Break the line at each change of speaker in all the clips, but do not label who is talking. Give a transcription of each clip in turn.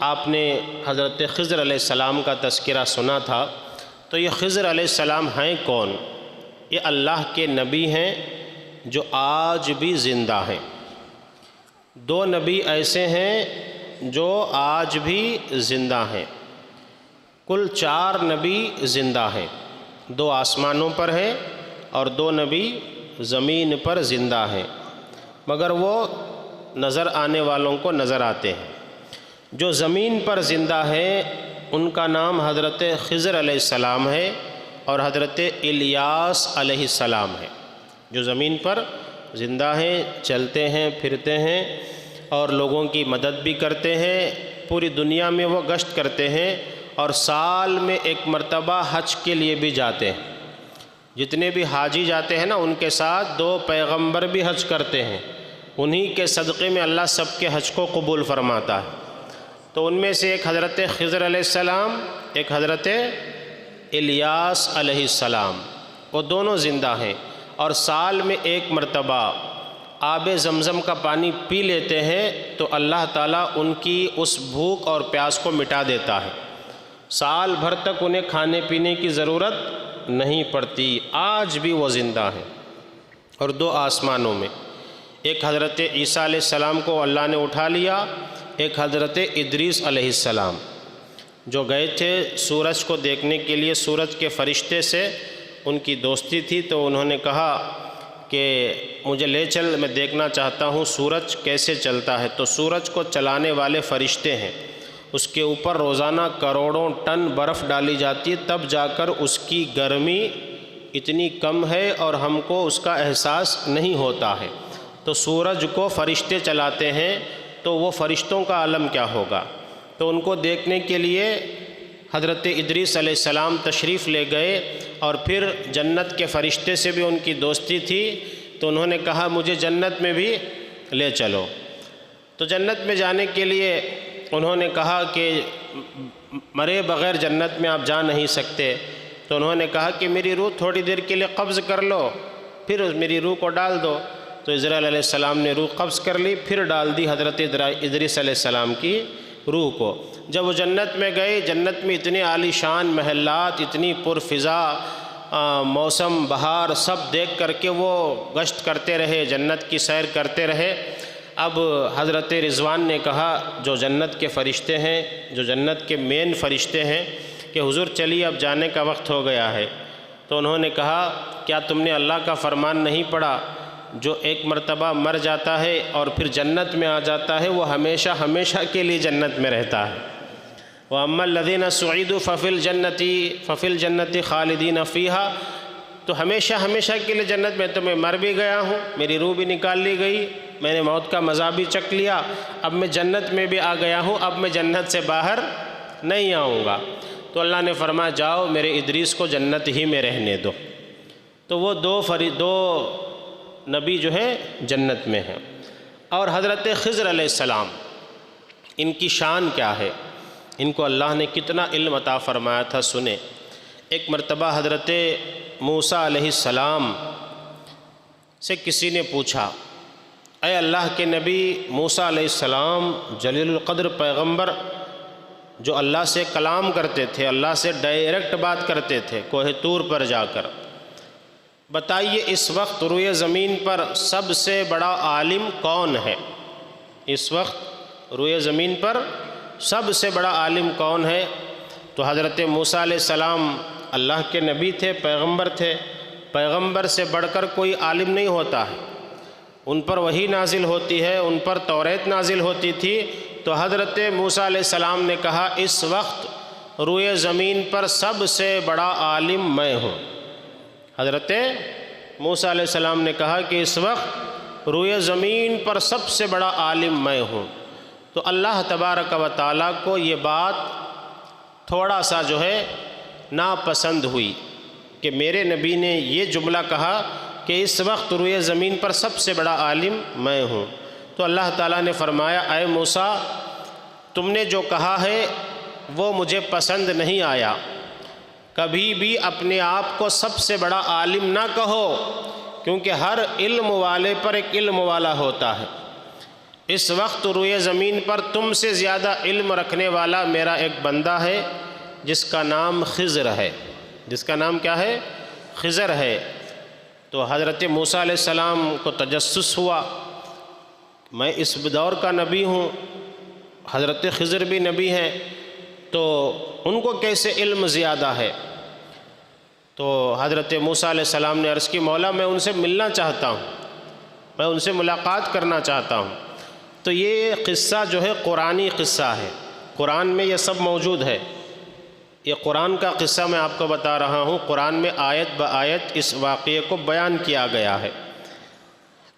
آپ نے حضرت خضر علیہ السلام کا تذکرہ سنا تھا، تو یہ خضر علیہ السلام ہیں کون؟ یہ اللہ کے نبی ہیں جو آج بھی زندہ ہیں۔ دو نبی ایسے ہیں جو آج بھی زندہ ہیں۔ کل 4 نبی زندہ ہیں، 2 آسمانوں پر ہیں اور 2 نبی زمین پر زندہ ہیں، مگر وہ نظر آنے والوں کو نظر آتے ہیں۔ جو زمین پر زندہ ہیں ان کا نام حضرت خضر علیہ السلام ہے اور حضرت الیاس علیہ السلام ہے۔ جو زمین پر زندہ ہیں، چلتے ہیں، پھرتے ہیں اور لوگوں کی مدد بھی کرتے ہیں، پوری دنیا میں وہ گشت کرتے ہیں اور سال میں 1 مرتبہ حج کے لیے بھی جاتے ہیں۔ جتنے بھی حاجی جاتے ہیں نا، ان کے ساتھ 2 پیغمبر بھی حج کرتے ہیں، انہی کے صدقے میں اللہ سب کے حج کو قبول فرماتا ہے۔ تو ان میں سے ایک حضرت خضر علیہ السلام، ایک حضرت الیاس علیہ السلام، وہ دونوں زندہ ہیں اور سال میں 1 مرتبہ آب زمزم کا پانی پی لیتے ہیں تو اللہ تعالیٰ ان کی اس بھوک اور پیاس کو مٹا دیتا ہے۔ سال بھر تک انہیں کھانے پینے کی ضرورت نہیں پڑتی، آج بھی وہ زندہ ہیں۔ اور 2 آسمانوں میں، ایک حضرت عیسیٰ علیہ السلام کو اللہ نے اٹھا لیا، ایک حضرت ادریس علیہ السلام جو گئے تھے سورج کو دیکھنے کے لیے، سورج کے فرشتے سے ان کی دوستی تھی، تو انہوں نے کہا کہ مجھے لے چل، میں دیکھنا چاہتا ہوں سورج کیسے چلتا ہے۔ تو سورج کو چلانے والے فرشتے ہیں، اس کے اوپر روزانہ کروڑوں ٹن برف ڈالی جاتی ہے، تب جا کر اس کی گرمی اتنی کم ہے اور ہم کو اس کا احساس نہیں ہوتا ہے۔ تو سورج کو فرشتے چلاتے ہیں، تو وہ فرشتوں کا عالم کیا ہوگا؟ تو ان کو دیکھنے کے لیے حضرت ادریس علیہ السلام تشریف لے گئے اور پھر جنت کے فرشتے سے بھی ان کی دوستی تھی، تو انہوں نے کہا مجھے جنت میں بھی لے چلو۔ تو جنت میں جانے کے لیے انہوں نے کہا کہ مرے بغیر جنت میں آپ جا نہیں سکتے۔ تو انہوں نے کہا کہ میری روح تھوڑی دیر کے لیے قبض کر لو، پھر میری روح کو ڈال دو۔ تو اسرائیل علیہ السلام نے روح قبض کر لی، پھر ڈال دی حضرت ادریس علیہ السلام کی روح کو۔ جب وہ جنت میں گئے، جنت میں اتنے عالی شان محلات، اتنی پرفضا موسم بہار، سب دیکھ کر کے وہ گشت کرتے رہے، جنت کی سیر کرتے رہے۔ اب حضرت رضوان نے کہا، جو جنت کے فرشتے ہیں، جو جنت کے مین فرشتے ہیں، کہ حضور چلیے اب جانے کا وقت ہو گیا ہے۔ تو انہوں نے کہا کیا تم نے اللہ کا فرمان نہیں پڑھا؟ جو 1 مرتبہ مر جاتا ہے اور پھر جنت میں آ جاتا ہے، وہ ہمیشہ ہمیشہ کے لیے جنت میں رہتا ہے۔ وَأَمَّا الَّذِينَ سُعِدُوا فَفِي الْجَنَّةِ خَالِدِينَ فِيهَا، تو ہمیشہ ہمیشہ کے لیے جنت میں۔ تو میں مر بھی گیا ہوں، میری روح بھی نکال لی گئی، میں نے موت کا مزہ بھی چکھ لیا، اب میں جنت میں بھی آ گیا ہوں، اب میں جنت سے باہر نہیں آؤں گا۔ تو اللہ نے فرمایا جاؤ میرے ادریس کو جنت ہی میں رہنے دو۔ تو وہ 2 نبی جو ہے جنت میں ہیں۔ اور حضرت خضر علیہ السلام، ان کی شان کیا ہے، ان کو اللہ نے کتنا علم عطا فرمایا تھا، سنیں۔ ایک مرتبہ حضرت موسیٰ علیہ السلام سے کسی نے پوچھا، اے اللہ کے نبی موسیٰ علیہ السلام جلیل القدر پیغمبر جو اللہ سے کلام کرتے تھے، اللہ سے ڈائریکٹ بات کرتے تھے کوہ طور پر جا کر، بتائیے اس وقت روئے زمین پر سب سے بڑا عالم کون ہے؟ اس وقت روئے زمین پر سب سے بڑا عالم کون ہے؟ تو حضرت موسیٰ علیہ السلام اللہ کے نبی تھے، پیغمبر تھے، پیغمبر سے بڑھ کر کوئی عالم نہیں ہوتا ہے، ان پر وحی نازل ہوتی ہے، ان پر توریت نازل ہوتی تھی۔ تو حضرت موسیٰ علیہ السلام نے کہا اس وقت روئے زمین پر سب سے بڑا عالم میں ہوں۔ حضرت موسیٰ علیہ السلام نے کہا کہ اس وقت روئے زمین پر سب سے بڑا عالم میں ہوں۔ تو اللہ تبارک و تعالیٰ کو یہ بات تھوڑا سا جو ہے ناپسند ہوئی کہ میرے نبی نے یہ جملہ کہا کہ اس وقت روئے زمین پر سب سے بڑا عالم میں ہوں۔ تو اللہ تعالیٰ نے فرمایا اے موسیٰ تم نے جو کہا ہے وہ مجھے پسند نہیں آیا، کبھی بھی اپنے آپ کو سب سے بڑا عالم نہ کہو، کیونکہ ہر علم والے پر ایک علم والا ہوتا ہے۔ اس وقت روئے زمین پر تم سے زیادہ علم رکھنے والا میرا ایک بندہ ہے جس کا نام خضر ہے۔ جس کا نام کیا ہے؟ خضر ہے۔ تو حضرت موسیٰ علیہ السلام کو تجسس ہوا، میں اس دور کا نبی ہوں، حضرت خضر بھی نبی ہیں، تو ان کو کیسے علم زیادہ ہے؟ تو حضرت موسیٰ علیہ السلام نے عرض کی، مولا میں ان سے ملنا چاہتا ہوں، میں ان سے ملاقات کرنا چاہتا ہوں۔ تو یہ قصہ جو ہے قرآنی قصہ ہے، قرآن میں یہ سب موجود ہے، یہ قرآن کا قصہ میں آپ کو بتا رہا ہوں، قرآن میں آیت بآیت اس واقعے کو بیان کیا گیا ہے۔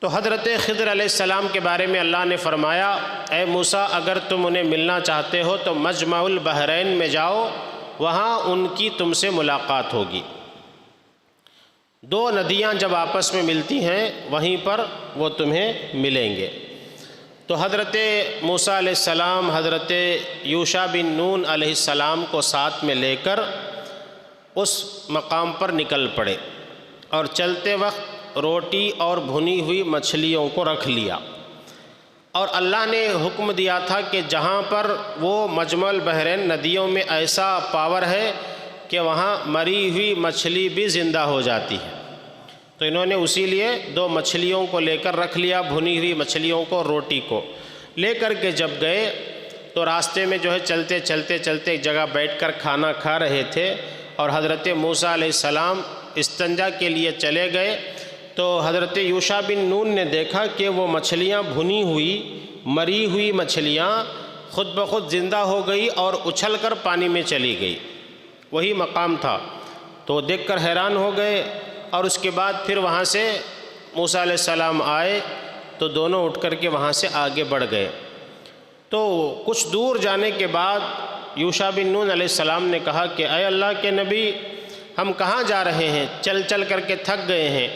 تو حضرت خضر علیہ السلام کے بارے میں اللہ نے فرمایا، اے موسیٰ اگر تم انہیں ملنا چاہتے ہو تو مجمع البحرین میں جاؤ، وہاں ان کی تم سے ملاقات ہوگی۔ دو ندیاں جب آپس میں ملتی ہیں وہیں پر وہ تمہیں ملیں گے۔ تو حضرت موسیٰ علیہ السلام حضرت یوشع بن نون علیہ السلام کو ساتھ میں لے کر اس مقام پر نکل پڑے، اور چلتے وقت روٹی اور بھنی ہوئی مچھلیوں کو رکھ لیا، اور اللہ نے حکم دیا تھا کہ جہاں پر وہ مجمع البحرین ندیوں میں ایسا پاور ہے کہ وہاں مری ہوئی مچھلی بھی زندہ ہو جاتی ہے، تو انہوں نے اسی لیے دو مچھلیوں کو لے کر رکھ لیا، بھنی ہوئی مچھلیوں کو، روٹی کو لے کر کے جب گئے تو راستے میں جو ہے چلتے ایک جگہ بیٹھ کر کھانا کھا رہے تھے، اور حضرت موسیٰ علیہ السلام استنجا کے لیے چلے گئے، تو حضرت یوشع بن نون نے دیکھا کہ وہ مچھلیاں بھنی ہوئی مری ہوئی مچھلیاں خود بخود زندہ ہو گئی اور اچھل کر پانی میں چلی گئی، وہی مقام تھا۔ تو دیکھ کر حیران ہو گئے، اور اس کے بعد پھر وہاں سے موسیٰ علیہ السلام آئے تو دونوں اٹھ کر کے وہاں سے آگے بڑھ گئے۔ تو کچھ دور جانے کے بعد یوشع بن نون علیہ السلام نے کہا کہ اے اللہ کے نبی، ہم کہاں جا رہے ہیں؟ چل کر کے تھک گئے ہیں۔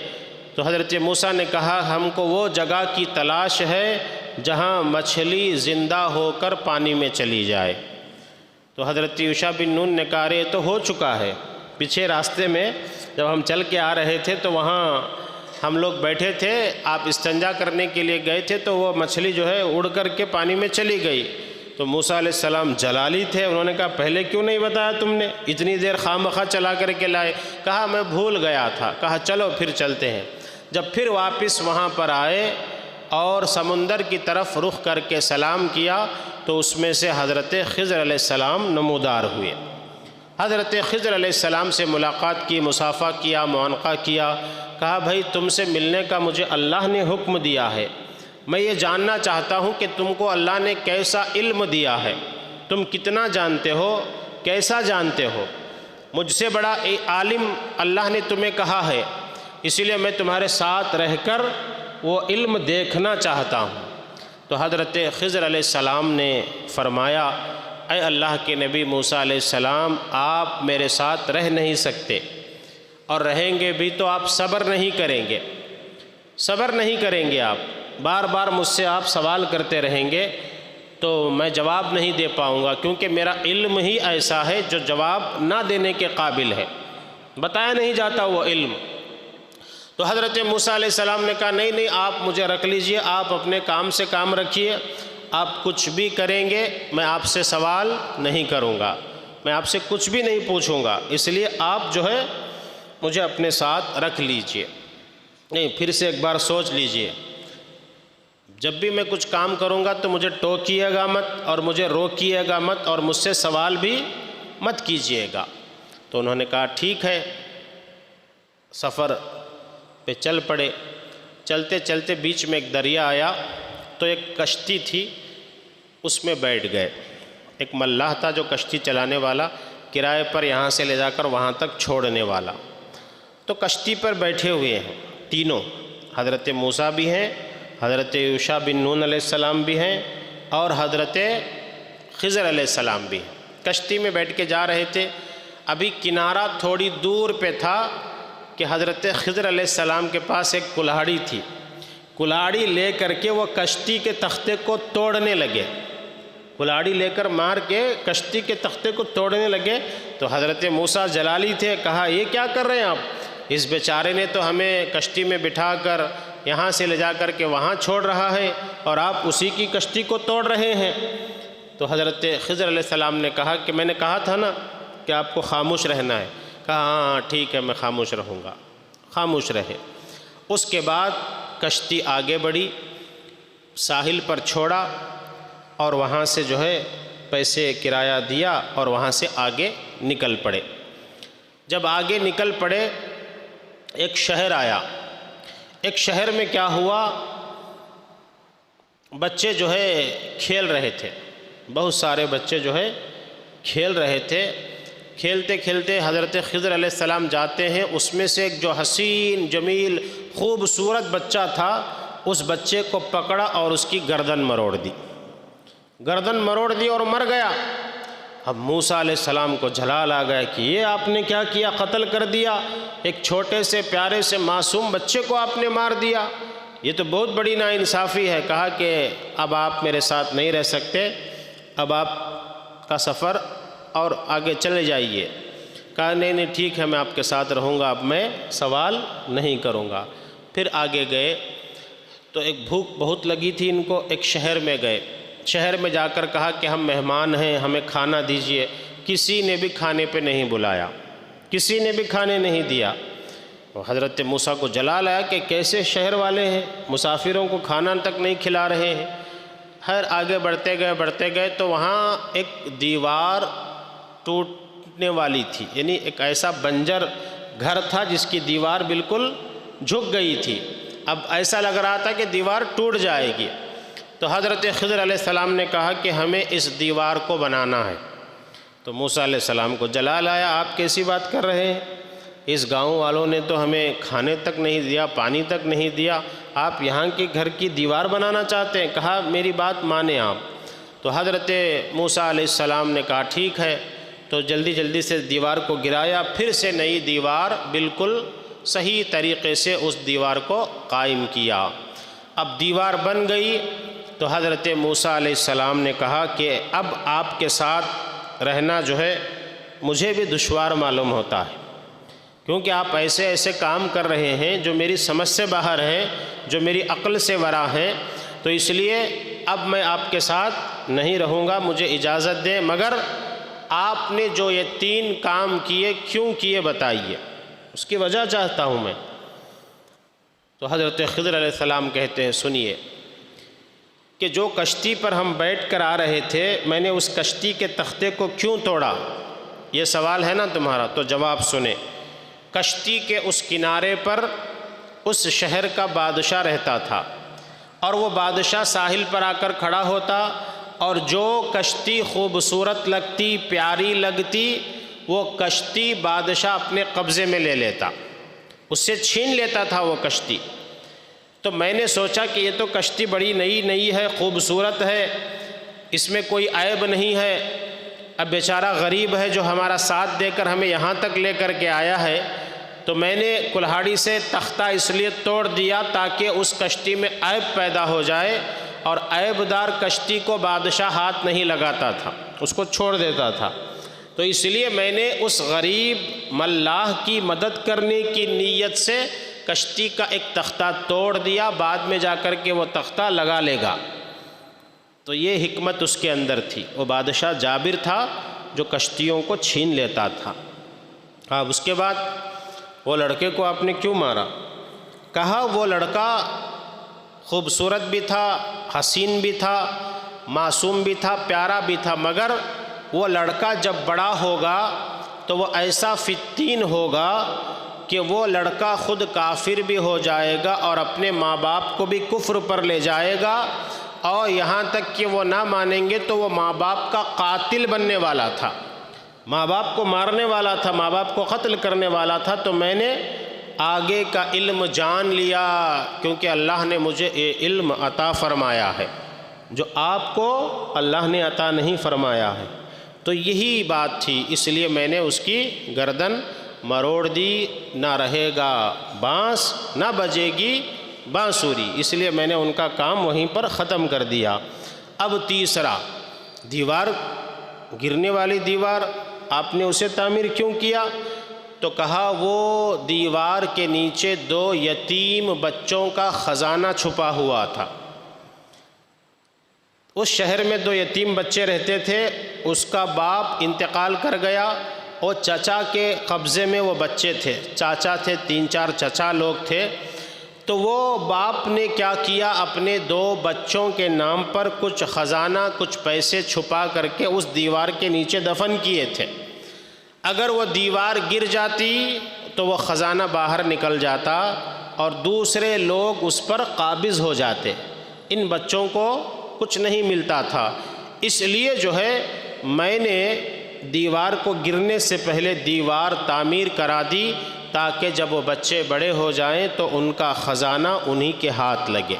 تو حضرت موسیٰ نے کہا ہم کو وہ جگہ کی تلاش ہے جہاں مچھلی زندہ ہو کر پانی میں چلی جائے۔ تو حضرت یوشع بن نون نے کہا یہ تو ہو چکا ہے، پیچھے راستے میں جب ہم چل کے آ رہے تھے تو وہاں ہم لوگ بیٹھے تھے، آپ استنجا کرنے کے لیے گئے تھے تو وہ مچھلی جو ہے اڑ کر کے پانی میں چلی گئی۔ تو موسیٰ علیہ السلام جلالی تھے، انہوں نے کہا پہلے کیوں نہیں بتایا تم نے، اتنی دیر خواہ چلا کر کے لائے؟ کہا میں بھول گیا تھا۔ کہا چلو پھر چلتے ہیں۔ جب پھر واپس وہاں پر آئے اور سمندر کی طرف رخ کر کے سلام کیا تو اس میں سے حضرت خضر علیہ السلام نمودار ہوئے۔ حضرت خضر علیہ السلام سے ملاقات کی، مصافحہ کیا، معانقہ کیا، کہا بھائی تم سے ملنے کا مجھے اللہ نے حکم دیا ہے، میں یہ جاننا چاہتا ہوں کہ تم کو اللہ نے کیسا علم دیا ہے، تم کتنا جانتے ہو، کیسا جانتے ہو، مجھ سے بڑا عالم اللہ نے تمہیں کہا ہے، اسی لیے میں تمہارے ساتھ رہ کر وہ علم دیکھنا چاہتا ہوں۔ تو حضرت خضر علیہ السلام نے فرمایا اے اللہ کے نبی موسیٰ علیہ السلام، آپ میرے ساتھ رہ نہیں سکتے، اور رہیں گے بھی تو آپ صبر نہیں کریں گے، صبر نہیں کریں گے، آپ بار بار مجھ سے آپ سوال کرتے رہیں گے تو میں جواب نہیں دے پاؤں گا، کیونکہ میرا علم ہی ایسا ہے جو جواب نہ دینے کے قابل ہے، بتایا نہیں جاتا وہ علم۔ تو حضرت موسیٰ علیہ السلام نے کہا نہیں آپ مجھے رکھ لیجئے، آپ اپنے کام سے کام رکھیے، آپ کچھ بھی کریں گے میں آپ سے سوال نہیں کروں گا، میں آپ سے کچھ بھی نہیں پوچھوں گا، اس لیے آپ جو ہے مجھے اپنے ساتھ رکھ لیجئے۔ نہیں، پھر سے ایک بار سوچ لیجئے، جب بھی میں کچھ کام کروں گا تو مجھے ٹوکیے گا مت، اور مجھے روکیے گا مت، اور مجھ سے سوال بھی مت کیجئے گا۔ تو انہوں نے کہا ٹھیک ہے، سفر پہ چل پڑے۔ چلتے چلتے بیچ میں ایک دریا آیا تو ایک کشتی تھی، اس میں بیٹھ گئے۔ ایک ملاح تھا جو کشتی چلانے والا، کرائے پر یہاں سے لے جا کر وہاں تک چھوڑنے والا۔ تو کشتی پر بیٹھے ہوئے ہیں تینوں، حضرت موسیٰ بھی ہیں، حضرت یوشع بن نون علیہ السلام بھی ہیں، اور حضرت خضر علیہ السلام بھی ہیں۔ کشتی میں بیٹھ کے جا رہے تھے، ابھی کنارہ تھوڑی دور پہ تھا کہ حضرت خضر علیہ السلام کے پاس ایک کلاڑی تھی، کلاڑی لے کر کے وہ کشتی کے تختے کو توڑنے لگے، کلاڑی لے کر مار کے کشتی کے تختے کو توڑنے لگے۔ تو حضرت موسیٰ جلالی تھے، کہا یہ کیا کر رہے ہیں آپ؟ اس بیچارے نے تو ہمیں کشتی میں بٹھا کر یہاں سے لے جا کر کے وہاں چھوڑ رہا ہے اور آپ اسی کی کشتی کو توڑ رہے ہیں۔ تو حضرت خضر علیہ السلام نے کہا کہ میں نے کہا تھا نا کہ آپ کو خاموش رہنا ہے۔ کہا ہاں ٹھیک ہے، میں خاموش رہوں گا۔ خاموش رہے۔ اس کے بعد کشتی آگے بڑھی، ساحل پر چھوڑا اور وہاں سے جو ہے پیسے کرایہ دیا اور وہاں سے آگے نکل پڑے۔ جب آگے نکل پڑے ایک شہر آیا۔ ایک شہر میں کیا ہوا، بچے جو ہے کھیل رہے تھے، بہت سارے بچے جو ہے کھیل رہے تھے۔ کھیلتے کھیلتے حضرت خضر علیہ السلام جاتے ہیں، اس میں سے ایک جو حسین جمیل خوبصورت بچہ تھا، اس بچے کو پکڑا اور اس کی گردن مروڑ دی۔ گردن مروڑ دی اور مر گیا۔ اب موسیٰ علیہ السلام کو جلال آ گیا کہ یہ آپ نے کیا کیا، قتل کر دیا، ایک چھوٹے سے پیارے سے معصوم بچے کو آپ نے مار دیا، یہ تو بہت بڑی ناانصافی ہے۔ کہا کہ اب آپ میرے ساتھ نہیں رہ سکتے، اب آپ کا سفر اور آگے چلے جائیے۔ کہا نہیں ٹھیک ہے، میں آپ کے ساتھ رہوں گا، اب میں سوال نہیں کروں گا۔ پھر آگے گئے تو ایک بھوک بہت لگی تھی ان کو، ایک شہر میں گئے۔ شہر میں جا کر کہا کہ ہم مہمان ہیں، ہمیں کھانا دیجیے۔ کسی نے بھی کھانے پہ نہیں بلایا، کسی نے بھی کھانے نہیں دیا۔ حضرت موسیٰ کو جلال آیا کہ کیسے شہر والے ہیں، مسافروں کو کھانا تک نہیں کھلا رہے ہیں۔ خیر آگے بڑھتے گئے تو وہاں ایک دیوار ٹوٹنے والی تھی، یعنی ایک ایسا بنجر گھر تھا جس کی دیوار بالکل جھک گئی تھی۔ اب ایسا لگ رہا تھا کہ دیوار ٹوٹ جائے گی۔ تو حضرت خضر علیہ السلام نے کہا کہ ہمیں اس دیوار کو بنانا ہے۔ تو موسیٰ علیہ السلام کو جلال آیا، آپ کیسی بات کر رہے ہیں، اس گاؤں والوں نے تو ہمیں کھانے تک نہیں دیا، پانی تک نہیں دیا، آپ یہاں کے گھر کی دیوار بنانا چاہتے ہیں؟ کہا میری بات مانیں آپ۔ تو حضرت موسیٰ علیہ السلام نے کہا ٹھیک ہے، تو جلدی سے دیوار کو گرایا، پھر سے نئی دیوار بالکل صحیح طریقے سے اس دیوار کو قائم کیا۔ اب دیوار بن گئی تو حضرت موسیٰ علیہ السلام نے کہا کہ اب آپ کے ساتھ رہنا جو ہے مجھے بھی دشوار معلوم ہوتا ہے، کیونکہ آپ ایسے کام کر رہے ہیں جو میری سمجھ سے باہر ہیں، جو میری عقل سے ورا ہیں، تو اس لیے اب میں آپ کے ساتھ نہیں رہوں گا، مجھے اجازت دیں، مگر آپ نے جو یہ 3 کام کیے کیوں کیے بتائیے، اس کی وجہ چاہتا ہوں میں۔ تو حضرت خضر علیہ السلام کہتے ہیں سنیے کہ جو کشتی پر ہم بیٹھ کر آ رہے تھے، میں نے اس کشتی کے تختے کو کیوں توڑا، یہ سوال ہے نا تمہارا، تو جواب سنیں۔ کشتی کے اس کنارے پر اس شہر کا بادشاہ رہتا تھا، اور وہ بادشاہ ساحل پر آ کر کھڑا ہوتا، اور جو کشتی خوبصورت لگتی، پیاری لگتی، وہ کشتی بادشاہ اپنے قبضے میں لے لیتا، اس سے چھین لیتا تھا وہ کشتی۔ تو میں نے سوچا کہ یہ تو کشتی بڑی نئی ہے، خوبصورت ہے، اس میں کوئی عیب نہیں ہے، اب بیچارہ غریب ہے جو ہمارا ساتھ دے کر ہمیں یہاں تک لے کر کے آیا ہے، تو میں نے کلہاڑی سے تختہ اس لیے توڑ دیا تاکہ اس کشتی میں عیب پیدا ہو جائے، اور عیب دار کشتی کو بادشاہ ہاتھ نہیں لگاتا تھا، اس کو چھوڑ دیتا تھا۔ تو اس لیے میں نے اس غریب ملاح کی مدد کرنے کی نیت سے کشتی کا ایک تختہ توڑ دیا، بعد میں جا کر کے وہ تختہ لگا لے گا۔ تو یہ حکمت اس کے اندر تھی۔ وہ بادشاہ جابر تھا جو کشتیوں کو چھین لیتا تھا۔ اب اس کے بعد وہ لڑکے کو آپ نے کیوں مارا؟ کہا وہ لڑکا خوبصورت بھی تھا، حسین بھی تھا، معصوم بھی تھا، پیارا بھی تھا، مگر وہ لڑکا جب بڑا ہوگا تو وہ ایسا فتین ہوگا کہ وہ لڑکا خود کافر بھی ہو جائے گا اور اپنے ماں باپ کو بھی کفر پر لے جائے گا، اور یہاں تک کہ وہ نہ مانیں گے تو وہ ماں باپ کا قاتل بننے والا تھا، ماں باپ کو مارنے والا تھا، ماں باپ کو قتل کرنے والا تھا۔ تو میں نے آگے کا علم جان لیا، کیونکہ اللہ نے مجھے یہ علم عطا فرمایا ہے جو آپ کو اللہ نے عطا نہیں فرمایا ہے۔ تو یہی بات تھی، اس لیے میں نے اس کی گردن مروڑ دی، نہ رہے گا بانس نہ بجے گی بانسری، اس لیے میں نے ان کا کام وہیں پر ختم کر دیا۔ اب تیسرا، دیوار، گرنے والی دیوار، آپ نے اسے تعمیر کیوں کیا؟ تو کہا وہ دیوار کے نیچے 2 یتیم بچوں کا خزانہ چھپا ہوا تھا۔ اس شہر میں 2 یتیم بچے رہتے تھے، اس کا باپ انتقال کر گیا اور چچا کے قبضے میں وہ بچے تھے، چاچا تھے، 3-4 چچا لوگ تھے۔ تو وہ باپ نے کیا کیا، اپنے 2 بچوں کے نام پر کچھ خزانہ، کچھ پیسے چھپا کر کے اس دیوار کے نیچے دفن کیے تھے۔ اگر وہ دیوار گر جاتی تو وہ خزانہ باہر نکل جاتا اور دوسرے لوگ اس پر قابض ہو جاتے، ان بچوں کو کچھ نہیں ملتا تھا۔ اس لیے جو ہے میں نے دیوار کو گرنے سے پہلے دیوار تعمیر کرا دی، تاکہ جب وہ بچے بڑے ہو جائیں تو ان کا خزانہ انہی کے ہاتھ لگے۔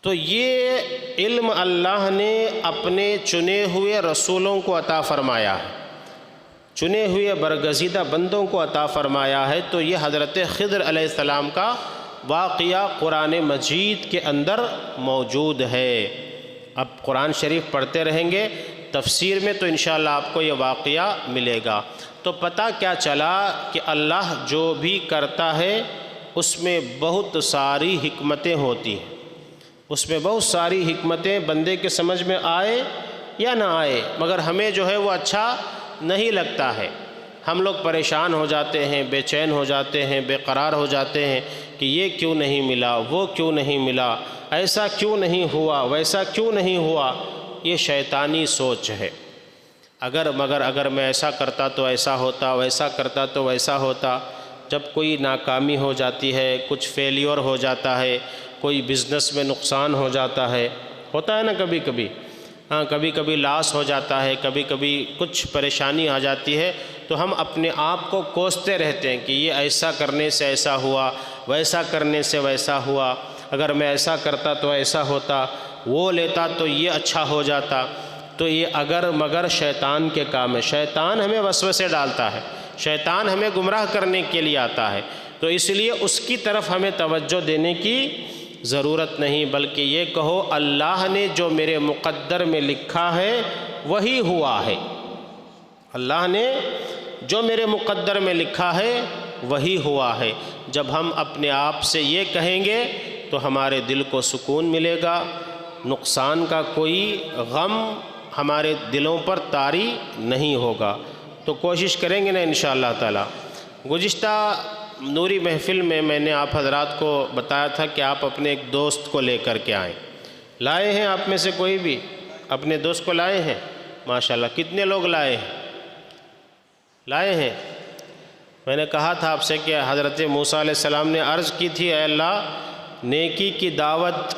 تو یہ علم اللہ نے اپنے چنے ہوئے رسولوں کو عطا فرمایا ہے، چنے ہوئے برگزیدہ بندوں کو عطا فرمایا ہے۔ تو یہ حضرت خضر علیہ السلام کا واقعہ قرآن مجید کے اندر موجود ہے۔ اب قرآن شریف پڑھتے رہیں گے، تفسیر میں تو انشاءاللہ آپ کو یہ واقعہ ملے گا۔ تو پتہ کیا چلا کہ اللہ جو بھی کرتا ہے اس میں بہت ساری حکمتیں ہوتی ہیں، اس میں بہت ساری حکمتیں بندے کے سمجھ میں آئے یا نہ آئے، مگر ہمیں جو ہے وہ اچھا نہیں لگتا ہے۔ ہم لوگ پریشان ہو جاتے ہیں، بے چین ہو جاتے ہیں، بے قرار ہو جاتے ہیں کہ یہ کیوں نہیں ملا، وہ کیوں نہیں ملا، ایسا کیوں نہیں ہوا، ویسا کیوں نہیں ہوا۔ یہ شیطانی سوچ ہے۔ اگر میں ایسا کرتا تو ایسا ہوتا، ویسا کرتا تو ویسا ہوتا۔ جب کوئی ناکامی ہو جاتی ہے، کچھ فیلیور ہو جاتا ہے، کوئی بزنس میں نقصان ہو جاتا ہے، ہوتا ہے نا کبھی کبھی، کبھی کبھی لاس ہو جاتا ہے، کبھی کبھی کچھ پریشانی آ جاتی ہے، تو ہم اپنے آپ کو کوستے رہتے ہیں کہ یہ ایسا کرنے سے ایسا ہوا، ویسا کرنے سے ویسا ہوا، اگر میں ایسا کرتا تو ایسا ہوتا، وہ لیتا تو یہ اچھا ہو جاتا۔ تو یہ اگر مگر شیطان کے کام ہے۔ شیطان ہمیں وسوسے ڈالتا ہے، شیطان ہمیں گمراہ کرنے کے لیے آتا ہے، تو اس لیے اس کی طرف ہمیں توجہ دینے کی ضرورت نہیں، بلکہ یہ کہو اللہ نے جو میرے مقدر میں لکھا ہے وہی ہوا ہے، اللہ نے جو میرے مقدر میں لکھا ہے وہی ہوا ہے۔ جب ہم اپنے آپ سے یہ کہیں گے تو ہمارے دل کو سکون ملے گا، نقصان کا کوئی غم ہمارے دلوں پر طاری نہیں ہوگا۔ تو کوشش کریں گے نا انشاءاللہ تعالی۔ گزشتہ نوری محفل میں میں نے آپ حضرات کو بتایا تھا کہ آپ اپنے ایک دوست کو لے کر کے آئیں۔ لائے ہیں آپ میں سے کوئی بھی اپنے دوست کو لائے ہیں؟ ماشاءاللہ، کتنے لوگ لائے ہیں؟ لائے ہیں۔ میں نے کہا تھا آپ سے کہ حضرت موسیٰ علیہ السلام نے عرض کی تھی، اے اللہ نیکی کی دعوت،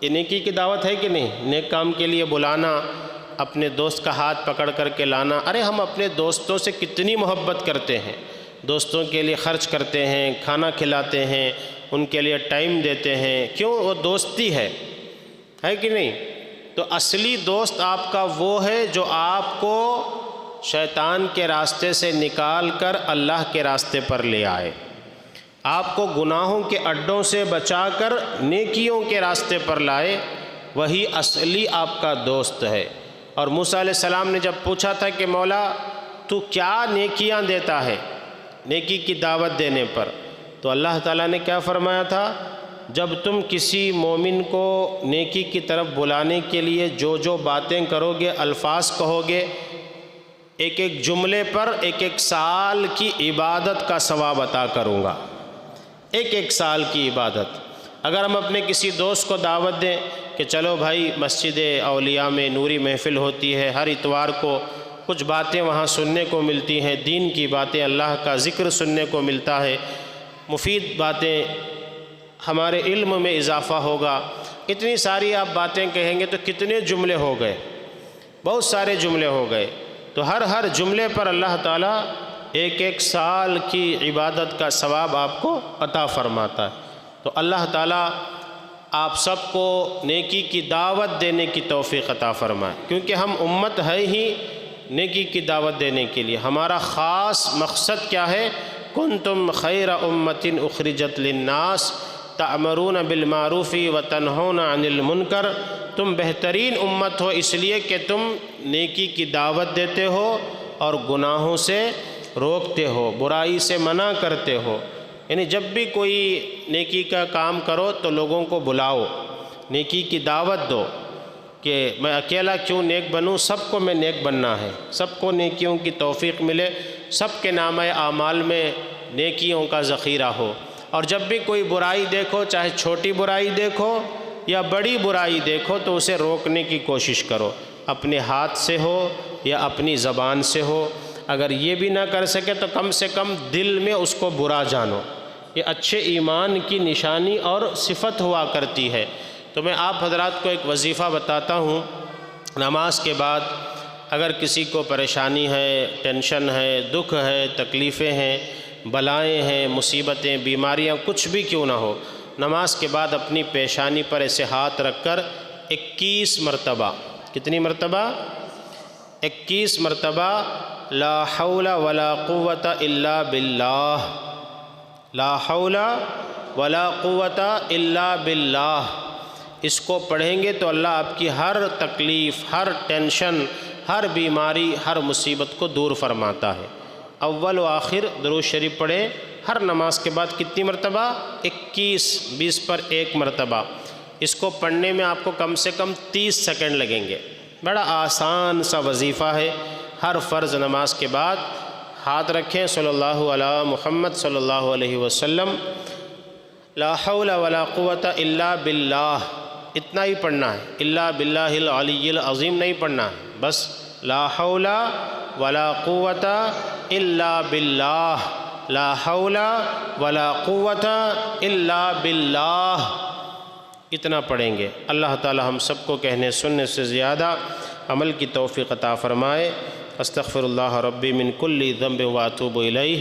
یہ نیکی کی دعوت ہے کہ نہیں؟ نیک کام کے لیے بلانا، اپنے دوست کا ہاتھ پکڑ کر کے لانا۔ ارے ہم اپنے دوستوں سے کتنی محبت کرتے ہیں، دوستوں کے لیے خرچ کرتے ہیں، کھانا کھلاتے ہیں، ان کے لیے ٹائم دیتے ہیں، کیوں؟ وہ دوستی ہے کہ نہیں؟ تو اصلی دوست آپ کا وہ ہے جو آپ کو شیطان کے راستے سے نکال کر اللہ کے راستے پر لے آئے، آپ کو گناہوں کے اڈوں سے بچا کر نیکیوں کے راستے پر لائے، وہی اصلی آپ کا دوست ہے۔ اور موسیٰ علیہ السلام نے جب پوچھا تھا کہ مولا تو کیا نیکیاں دیتا ہے نیکی کی دعوت دینے پر، تو اللہ تعالیٰ نے کیا فرمایا تھا؟ جب تم کسی مومن کو نیکی کی طرف بلانے کے لیے جو جو باتیں کرو گے، الفاظ کہو گے، ایک ایک جملے پر 1 سال کی عبادت کا ثواب عطا کروں گا، 1 سال کی عبادت۔ اگر ہم اپنے کسی دوست کو دعوت دیں کہ چلو بھائی مسجد اولیاء میں نوری محفل ہوتی ہے، ہر اتوار کو کچھ باتیں وہاں سننے کو ملتی ہیں، دین کی باتیں، اللہ کا ذکر سننے کو ملتا ہے، مفید باتیں، ہمارے علم میں اضافہ ہوگا، اتنی ساری آپ باتیں کہیں گے تو کتنے جملے ہو گئے؟ بہت سارے جملے ہو گئے۔ تو ہر جملے پر اللہ تعالیٰ 1 سال کی عبادت کا ثواب آپ کو عطا فرماتا ہے۔ تو اللہ تعالیٰ آپ سب کو نیکی کی دعوت دینے کی توفیق عطا فرمائے، کیونکہ ہم امت ہے ہی نیکی کی دعوت دینے کے لیے۔ ہمارا خاص مقصد کیا ہے؟ کنتم خیر امت اخرجت للناس تأمرون بالمعروف وتنہون عن المنکر، تم بہترین امت ہو اس لیے کہ تم نیکی کی دعوت دیتے ہو اور گناہوں سے روکتے ہو، برائی سے منع کرتے ہو، یعنی جب بھی کوئی نیکی کا کام کرو تو لوگوں کو بلاؤ، نیکی کی دعوت دو کہ میں اکیلا کیوں نیک بنوں، سب کو میں نیک بننا ہے، سب کو نیکیوں کی توفیق ملے، سب کے نامہ اعمال میں نیکیوں کا ذخیرہ ہو۔ اور جب بھی کوئی برائی دیکھو، چاہے چھوٹی برائی دیکھو یا بڑی برائی دیکھو، تو اسے روکنے کی کوشش کرو، اپنے ہاتھ سے ہو یا اپنی زبان سے ہو۔ اگر یہ بھی نہ کر سکے تو کم سے کم دل میں اس کو برا جانو، یہ اچھے ایمان کی نشانی اور صفت ہوا کرتی ہے۔ تو میں آپ حضرات کو ایک وظیفہ بتاتا ہوں، نماز کے بعد اگر کسی کو پریشانی ہے، ٹینشن ہے، دکھ ہے، تکلیفیں ہیں، بلائیں ہیں، مصیبتیں، بیماریاں، کچھ بھی کیوں نہ ہو، نماز کے بعد اپنی پیشانی پر ایسے ہاتھ رکھ کر 21 مرتبہ، کتنی مرتبہ؟ 21 مرتبہ لا حول ولا قوت الا باللہ، لا حول ولا قوت الا باللہ، اس کو پڑھیں گے تو اللہ آپ کی ہر تکلیف، ہر ٹینشن، ہر بیماری، ہر مصیبت کو دور فرماتا ہے۔ اول و آخر درود شریف پڑھیں ہر نماز کے بعد، کتنی مرتبہ؟ 21، 20 پر ایک مرتبہ۔ اس کو پڑھنے میں آپ کو کم سے کم 30 سیکنڈ لگیں گے، بڑا آسان سا وظیفہ ہے۔ ہر فرض نماز کے بعد ہاتھ رکھیں، صلی اللہ علی محمد صلی اللہ علیہ وسلم، لا حول ولا قوت الا باللہ، اتنا ہی پڑھنا ہے، الا باللہ العلی العظیم نہیں پڑھنا ہے، بس لا حول ولا قوت الا باللہ، لا حول ولا قوت الا باللہ، اتنا پڑھیں گے۔ اللہ تعالی ہم سب کو کہنے سننے سے زیادہ عمل کی توفیق عطا فرمائے۔ استغفر اللہ ربی من کل ذنب واتوب الیہ۔